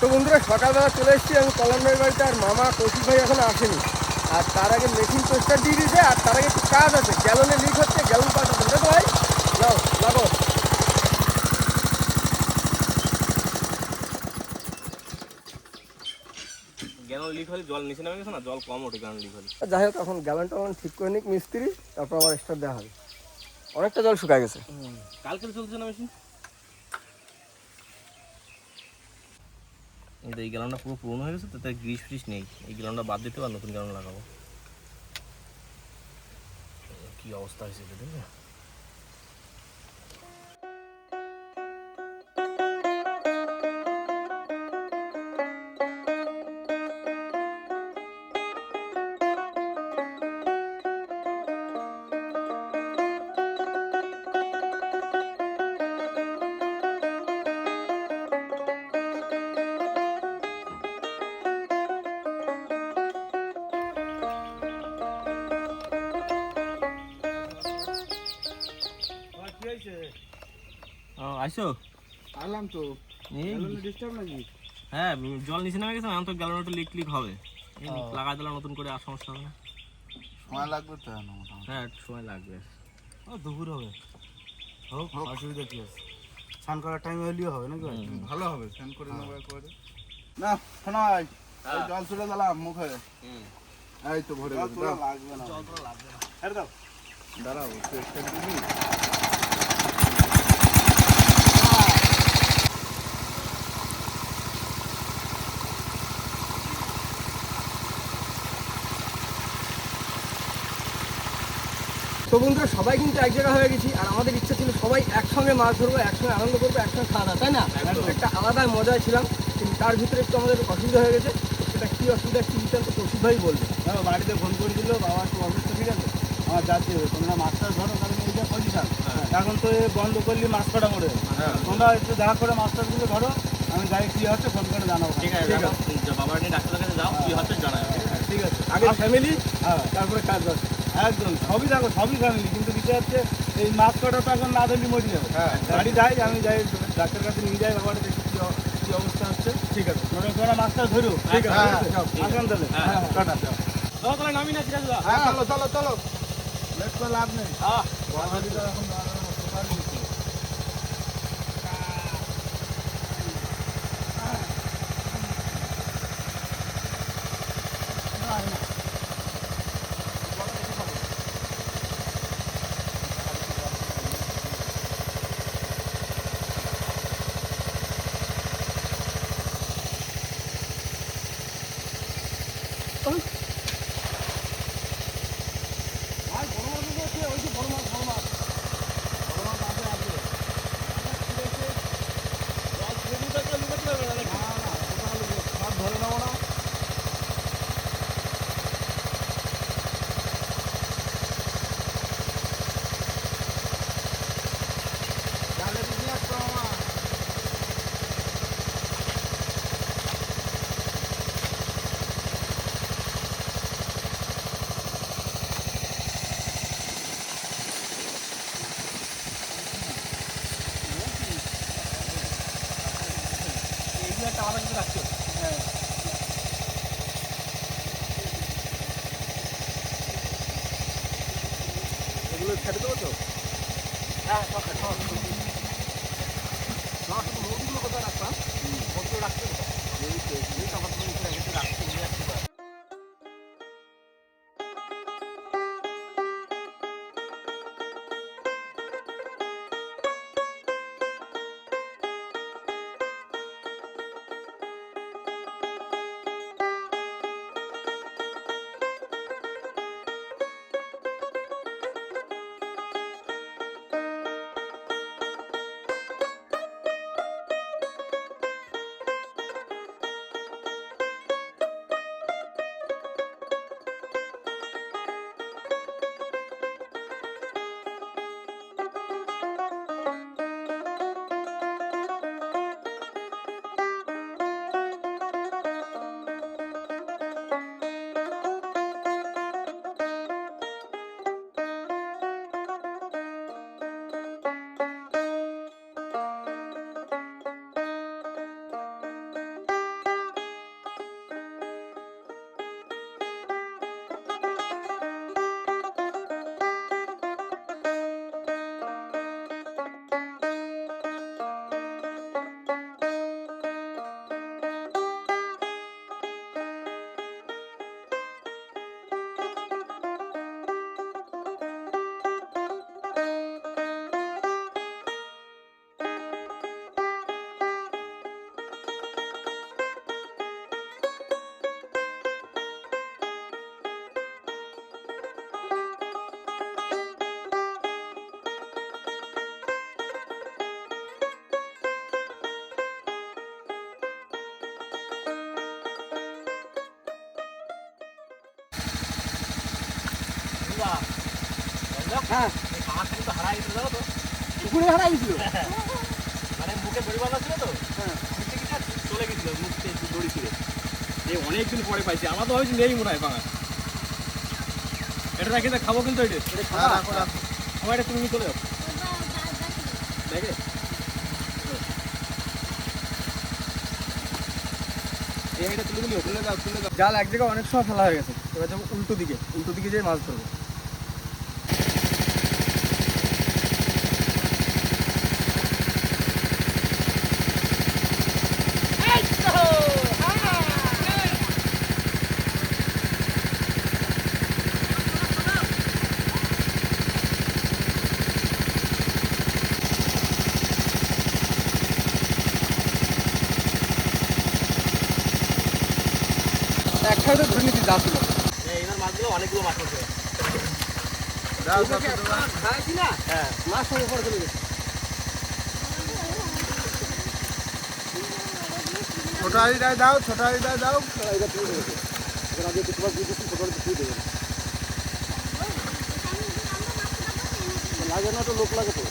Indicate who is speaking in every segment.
Speaker 1: তো বন্ধুরা সকালবেলা চলে এসেছি আমি কল্যাণ ভাইয়ের বাড়িতে, আর মামা কৌশিক ভাই এখনো আসেনি। আর তার আগে মেশিন পোস্টার দিয়ে দিয়েছে, আর তার আগে একটু কাজ আছে, গ্যালনে লিক হচ্ছে, গ্যালন পাল্টাতে হবে। দেখো ভাই, যাও লাগো।
Speaker 2: গ্যালন লিক হলে জল নিচে নামে গেছে না, জল কম ওঠে গ্যালন লিক হলে।
Speaker 1: যাই হোক, এখন গ্যালন টালন ঠিক করে নিক মিস্ত্রি, তারপর আবার এক্সট্রা দেওয়া হবে। অনেকটা জল শুকায় গেছে।
Speaker 2: কালকে চলছে না মেশিন। কিন্তু এই গ্যালনটা পুরো পুরনো হয়ে গেছে, তাতে গ্রিস ফ্রিস নেই। এই গ্যালনটা বাদ দিতে আর নতুন গ্যালন লাগাবো। কি অবস্থা হয়েছে এটা দেখবে। আইসো
Speaker 1: আলাম তো, ডিস্টার্ব নাকি?
Speaker 2: হ্যাঁ, জল নিচে নামে গেছে, এখন তো গ্যালন একটু লিক লিক হবে। লাগাই দিলাম নতুন করে, আর সমস্যা হবে না।
Speaker 3: সময় লাগবে তো?
Speaker 2: হ্যাঁ, একটু সময় লাগবে।
Speaker 3: দুপুর হবে, হোক অসুবিধা কি আছে? স্নান করার টাইম হলেও হবে নাকি? ভালো হবে স্নান করে নেবার করে। না শোনাই, জল ছুড়ে দিলাম মুখে। এই তো ভরে গেছে, লাগবে না, জল তো লাগবে না। ছেড়ে দাও, দাঁড়াও একটু দিবি।
Speaker 1: তো বন্ধুরা সবাই কিন্তু এক জায়গা হয়ে গেছি, আর আমাদের ইচ্ছা ছিল সবাই একসঙ্গে মাছ ধরবো, একসঙ্গে আনন্দ করবো, একসঙ্গে খাওয়া দাওয়া, তাই না? একটা আলাদা মজায় ছিলাম, কিন্তু তার ভিতরে একটু আমাদের অসুবিধা হয়ে গেছে। সেটা কী অসুবিধা, কী বৃত্তান্ত কৌশিক ভাই বলবে।
Speaker 3: হ্যাঁ, বাড়িতে ফোন করে দিল, বাবা একটু অসুস্থ, ঠিক আছে, আমার যাচ্ছি, তোমরা মাছটা ধরো, কারণ এই যে পজিশন এখন তো বন্ধ করলি মাছ কটা মরে। তোমরা একটু দেখা করে মাছটাগুলো ধরো, আমি যাই কি হচ্ছে ফোন করে জানাবো।
Speaker 2: ঠিক আছে, বাবা নিয়ে ডাক্তারের কাছে যাও, কি হচ্ছে জানাও।
Speaker 1: ঠিক আছে, আগে ফ্যামিলি, তারপরে কাজ বাজ।
Speaker 3: একদম সবই দেখো, সবই ফ্যামিলি, কিন্তু বিষয় হচ্ছে এই মাছ কটা তো এখন না ধরলি মরি যাবে। গাড়ি যাই, আমি যাই ডাক্তারের কাছে নিয়ে যাই, বাবাটা দেখি কি অবস্থা হচ্ছে। ঠিক আছে, তোমরা মাছটা ধরো।
Speaker 1: ঠিক আছে,
Speaker 3: আসেন তাহলে, টাটা।
Speaker 2: তাহলে নামি না, ঠিক আছে।
Speaker 3: চলো চলো চলো, লেট করে লাভ নেই। এখন
Speaker 1: এগুলো ছেড়ে দেবো তো?
Speaker 3: হ্যাঁ, সব
Speaker 1: নদীগুলো কোথায় রাখতাম? রাখতে রাখতে হ্যাঁ
Speaker 2: মাছ কিন্তু হারাই গেছে জানো তো,
Speaker 1: পুকুরে হারা গেছিল।
Speaker 2: মানে মুখে দড়ি বাঁধা ছিল তো,
Speaker 1: হ্যাঁ
Speaker 2: চলে গেছিল মুখে দড়ি ছিঁড়ে। এই অনেকদিন পরে পাইছি, আমার তো হয়েছে নেই মনে হয় পাঙাশ। এটা রাখি খাবো কিন্তু এটা
Speaker 3: হ্যাঁ, রাখো রাখো।
Speaker 2: আমার এটা তুমি চলে যাও দেখে। এইটা তুলে দিলি, তুলে দাও তুলে দাও।
Speaker 1: জাল এক জায়গায় অনেক সময় ফেলা হয়ে গেছে, এবার যাবো উল্টো দিকে যেয়ে মাছ ধরবো। একসাথে ধরে নিতে যাচ্ছিল।
Speaker 2: এনার মাছগুলো অনেকগুলো মাছ আছে।
Speaker 3: যাও, যাও, যাও, যাও।
Speaker 1: খাইছি না,
Speaker 2: হ্যাঁ
Speaker 1: মাছ সঙ্গে পরে চলে গেছে।
Speaker 3: ছোট আড়িটায় দাও, ছোট আড়িটায় দাও।
Speaker 1: লাগে না তো, লোক লাগে তো।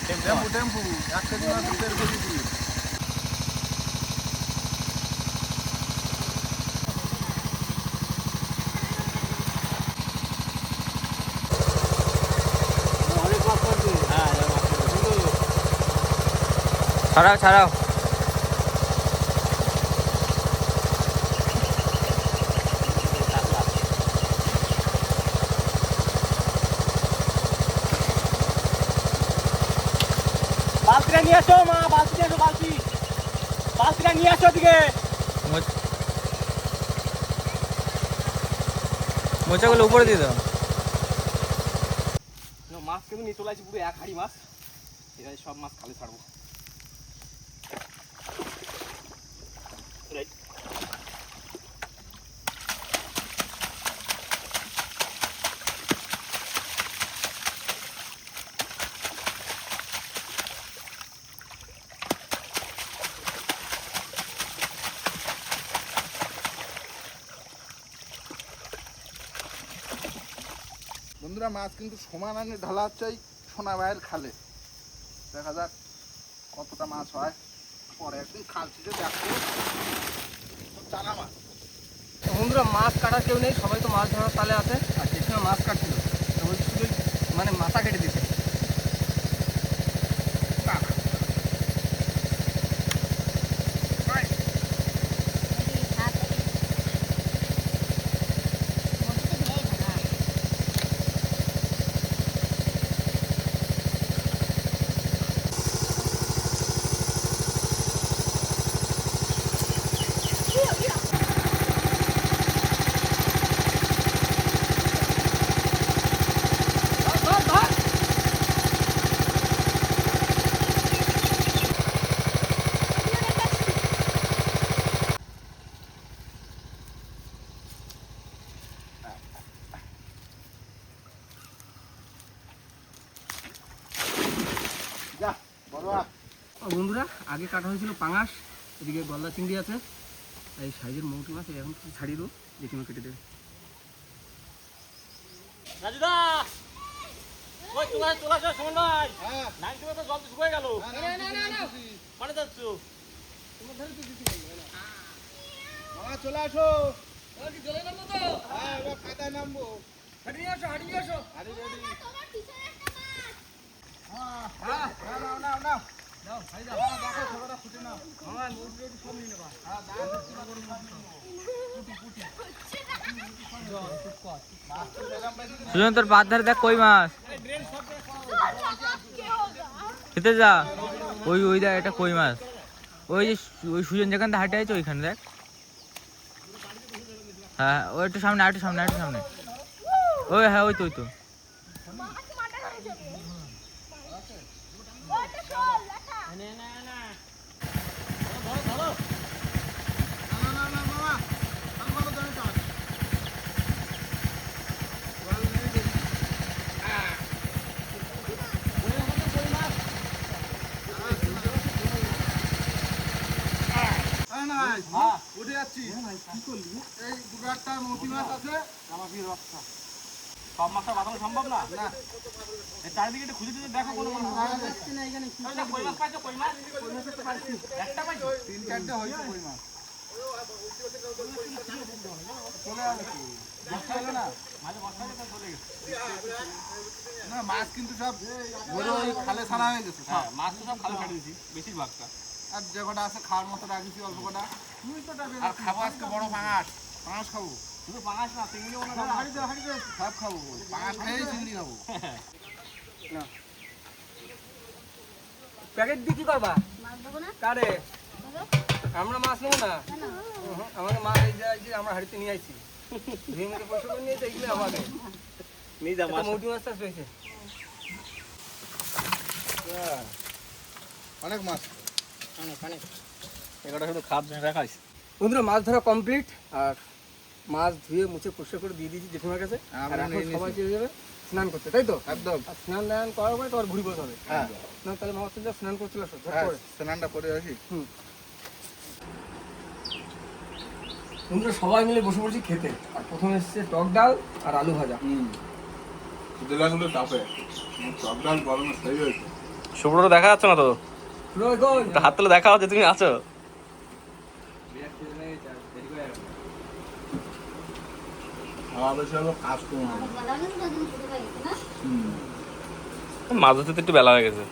Speaker 3: টেম্পু টেম্পু 1 কেজি মাছ 1.5 কেজি দিবি।
Speaker 1: অনেক মাছ পড়ছে।
Speaker 2: হ্যাঁ
Speaker 1: ছাড়াও ছাড়াও।
Speaker 2: বালতিটা নিয়ে আসো মা, বালতি নিয়ে আসো, বালতিটা নিয়ে আসো দিকে।
Speaker 1: মোচাগুলো উপরে দিয়ে দাও।
Speaker 2: মাছ কিন্তু নিয়ে চলে আসি পুরো 1 হাঁড়ি মাছ। এখানে সব মাছ খালি ছাড়বো।
Speaker 3: বন্ধুরা, মাছ কিন্তু সমান আনে ঢালা চাই সোনা ভাইয়ের খালে। দেখা যাক কতটা মাছ হয়। পরে একদিন খাল ছিটে দেখো টানা মাছ।
Speaker 1: তো বন্ধুরা, মাছ কাটার কেউ নেই, সবাই তো মাছ ধরার তালে আছে। আর যে সময় মাছ কাটছিল তো ওই শুধু মানে মাথা কেটে দিতে।
Speaker 3: যা বড় আ।
Speaker 1: বন্ধুরা, আগে কাটা হয়েছিল পাঙাশ, এদিকে গলদা চিংড়ি আছে, এই সাইজের মৌটি মাছ এখন ছাড়িয়ে দেবো, জেঠিমা কেটে দেবে।
Speaker 2: রাজুদা ওই চলে আসো সময় নাই।
Speaker 3: হ্যাঁ,
Speaker 2: নাই সময় তো জল তো শুকিয়ে গেল। মানে যাচ্ছ
Speaker 3: মামা চলে আসো। হ্যাঁ, এবার কাদায় নামবো।
Speaker 1: হাঁটিয়ে আসো।
Speaker 3: আরে রেডি। হ্যাঁ, নাও নাও নাও।
Speaker 1: যাও, ভাই যাও।
Speaker 3: হ্যাঁ, দেখো ছোটটা ফুটে নাও।
Speaker 1: আমার মৌটি রোটি সব নিয়ে নেবা।
Speaker 3: হ্যাঁ, দাঁড়াতে পুরো করে মাছ নাও।
Speaker 4: সুজন তোর পাত ধারে দেখ কই মাছ খেতে যা। ওই দেখ এটা কই মাছ। ওই যে ওই সুজন যেখান থেকে হাঁটে আছে ওইখানে দেখ। হ্যাঁ ওই একটু সামনে ওই হ্যাঁ ওই তো
Speaker 3: নাই উঠে যাচ্ছি এই দুটো একটা মতি মাছ আছে আমার কি রক্ষা
Speaker 2: সব মাছটা বাঁধানো সম্ভব না এই চারিদিকে একটু খুঁজে খুঁজে দেখো কোনো মাছ কই মাছ পাইছো কই মাছ একটা পাইছো
Speaker 3: 3-4টে হয়েছে কই মাছ চলে আসবে বসতে হবে না
Speaker 2: মাঝে বস্তা দিয়ে চলে গেছে
Speaker 3: না মাছ কিন্তু সব বড় ওই খালে ছাড়া হয়ে গেছে সব।
Speaker 2: হ্যাঁ মাছ তো সব খালে ছেড়ে দিয়েছি বেশিরভাগটা
Speaker 3: আর যে কটা আছে খাওয়ার মতো রাখিছি অল্প কটা আর খাবো আজকে বড় পাঙাশ পাঙাশ খাবো
Speaker 2: শুধু পাঙাশ না চিংড়িও মনে হয়
Speaker 3: হাড়িতে সব খাবো পাঙাশ খেয়েই চিংড়ি খাবো
Speaker 1: প্যাকেট দিয়ে কি করবা
Speaker 5: মাছ দেবো না
Speaker 1: কারে
Speaker 5: দেবো?
Speaker 1: আমরা মাছ নেবো না
Speaker 5: কেন?
Speaker 1: আমাকে মাছ এই যে আমরা হাড়িতে নিয়ে আইছি ধুয়ে মুখে পয়সা করে নিয়েছে এগুলো আমাকে
Speaker 2: নিয়ে যা মাছ
Speaker 1: মৌটি মাছ চাষ হয়েছে
Speaker 3: অনেক মাছ
Speaker 2: এগারোটা শুধু খাদ রাখাইস
Speaker 1: বন্ধুরা মাছ ধরা কমপ্লিট আর মাছ ধুয়ে মুছে পরিষ্কার করে দিয়ে দিয়েছি জেঠিমার কাছে
Speaker 3: আমরা
Speaker 1: আর এখন
Speaker 3: নিয়ে
Speaker 1: সবাই চলে যাবে স্নান করতে তাই তো
Speaker 3: একদম
Speaker 1: আর স্নান দান করার পরে তোমার ঘুরি বসে হবে
Speaker 3: হ্যাঁ
Speaker 1: না তাহলে মাছ চলে স্নান করতে আসো ঝট
Speaker 3: হ্যাঁ
Speaker 1: করে
Speaker 3: স্নানটা করে আসি
Speaker 1: বন্ধুরা সবাই মিলে বসে পড়ছি খেতে আর প্রথমে এসছে টক ডাল আর আলু ভাজা
Speaker 3: দিলাগুলো চাপে সব ডাল গরমে সেই হয়েছে
Speaker 2: শুভ্র দেখা যাচ্ছে না তো
Speaker 1: রোজ গোল
Speaker 2: হাত তুলে দেখা হচ্ছে তুমি আছো
Speaker 3: খাওয়া বেশি হলো কাজ কম হবে
Speaker 5: বলা হলো তো তুমি শুরু হয়ে গেছে না?
Speaker 2: মাছ ধরতে তো একটু বেলা হয়ে গেছে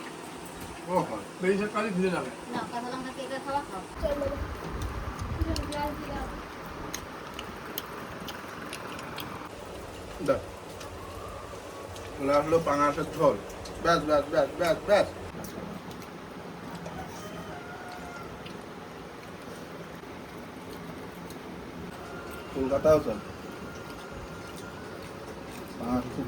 Speaker 3: ও হয়
Speaker 1: বেরিয়ে কাজে ধুয়ে যাবে
Speaker 5: না, কাঁচা লঙ্কা কেটে খাওয়া খাও।
Speaker 3: দেখ ওলা হলো পাঙাশের ঝোল ব্যাস ব্যাস ব্যাস ব্যাস ব্যাস কলকাতাও চল পাঙাশ খুব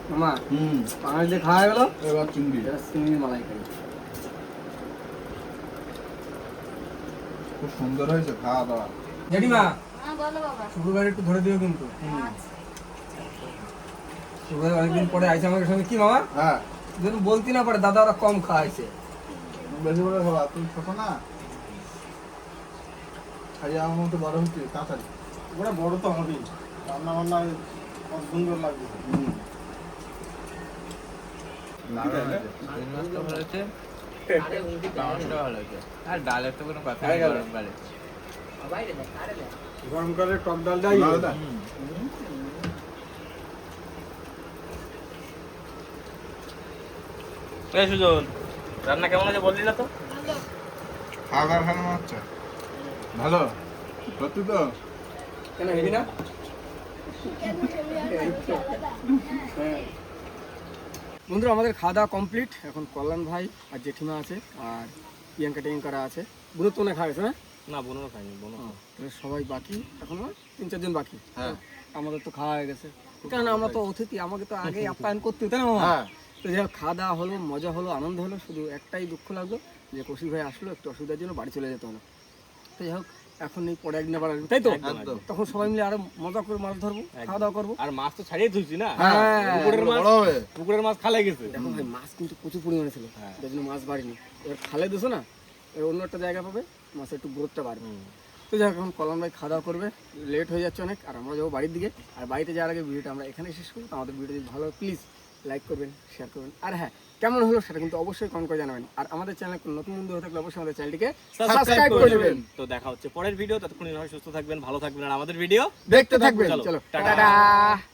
Speaker 1: মামা পাঁচ দিয়ে খাওয়া গেল
Speaker 3: এবার চিংড়ি
Speaker 1: এবার চিংড়ির মালাই খাই
Speaker 3: খুব সুন্দর হয়েছে খাওয়া দাওয়া
Speaker 1: জেঠিমা
Speaker 5: হ্যাঁ, বলো বাবা।
Speaker 1: শুক্রবার একটু ধরে দিও কিন্তু
Speaker 5: আচ্ছা।
Speaker 1: শুক্রবার অনেকদিন পরে আইসে আমাদের সঙ্গে কি মামা
Speaker 3: হ্যাঁ
Speaker 1: যদি বলতে না পারে দাদা ওরা কম খাওয়াইছে
Speaker 3: বেশি করে খাওয়া তুমি ছোট না খাইয়ে আমার মতো বড় হচ্ছে তাড়াতাড়ি
Speaker 6: ওরা বড় তো হবেই রান্না বান্না কত সুন্দর লাগবে
Speaker 4: আর ডালের তো কোনো কথা
Speaker 1: হয়ে
Speaker 4: নেই
Speaker 1: গেল।
Speaker 4: গরমকালে।
Speaker 1: গরমকালে টক ডালটাই
Speaker 3: আলাদা।
Speaker 2: এই সুজন রান্না কেমন আছে বললি না তো
Speaker 3: খাওয়া দাওয়া ভালো মনে হচ্ছে ভালো সত্যি তো
Speaker 1: কেন হেবি না বন্ধুরা আমাদের খাওয়া দাওয়া কমপ্লিট এখন কল্যাণ ভাই আর জেঠিমা আছে আর প্রিয়াঙ্কা টিয়াঙ্কারা আছে বুধ তো না খাওয়াইছে না
Speaker 2: না বোনও খাইনি বোনও
Speaker 1: তাহলে সবাই বাকি এখনো 3-4 জন বাকি
Speaker 3: হ্যাঁ
Speaker 1: আমাদের তো খাওয়া হয়ে গেছে কারণ আমরা তো অতিথি আমাকে তো আগে আপ্যায়ন করতে হতো না মামা
Speaker 3: হ্যাঁ
Speaker 1: তো যাই হোক খাওয়া দাওয়া হলো মজা হলো আনন্দ হলো শুধু একটাই দুঃখ লাগলো যে কৌশিক ভাই আসলো একটু অসুবিধার জন্য বাড়ি চলে যেতে হলো তো যাই হোক এখন এই পরে একদিন আবার আসবে তাই তো
Speaker 3: একদম
Speaker 1: তখন সবাই মিলে আরো মজা করে মাছ ধরবো খাওয়া দাওয়া করবো
Speaker 2: আর মাছ তো ছাড়িয়ে ধুইছি না
Speaker 1: হ্যাঁ
Speaker 2: পুকুরের মাছ
Speaker 3: বড় হবে
Speaker 2: পুকুরের মাছ খালে গেছে
Speaker 1: দেখো ভাই মাছ কিন্তু প্রচুর পরিমাণে ছিল যার জন্য মাছ বাড়েনি এবার খালে দিছো না এবার অন্য একটা জায়গা পাবে মাছের একটু গ্রোথটা বাড়বে তো যাই হোক এখন কল্যাণ ভাই খাওয়া দাওয়া করবে লেট হয়ে যাচ্ছে অনেক আর আমরা যাবো বাড়ির দিকে আর বাড়িতে যাওয়ার আগে ভিডিওটা আমরা এখানে শেষ করি তো আমাদের ভিডিও যদি ভালো প্লিজ লাইক করবেন শেয়ার করবেন আর হ্যাঁ কেমন হলো সেটা কিন্তু অবশ্যই কমেন্ট করে জানাবেন আর আমাদের চ্যানেল নতুন বন্ধু হয়ে থাকলে অবশ্যই আমাদের চ্যানেলটিকে সাবস্ক্রাইব করে দেবেন
Speaker 2: তো দেখা হচ্ছে পরের ভিডিও ততক্ষণ সুস্থ থাকবেন ভালো থাকবেন আর আমাদের ভিডিও
Speaker 1: দেখতে থাকবেন
Speaker 2: চলো,
Speaker 1: চলো
Speaker 2: টাটা।
Speaker 1: টাটা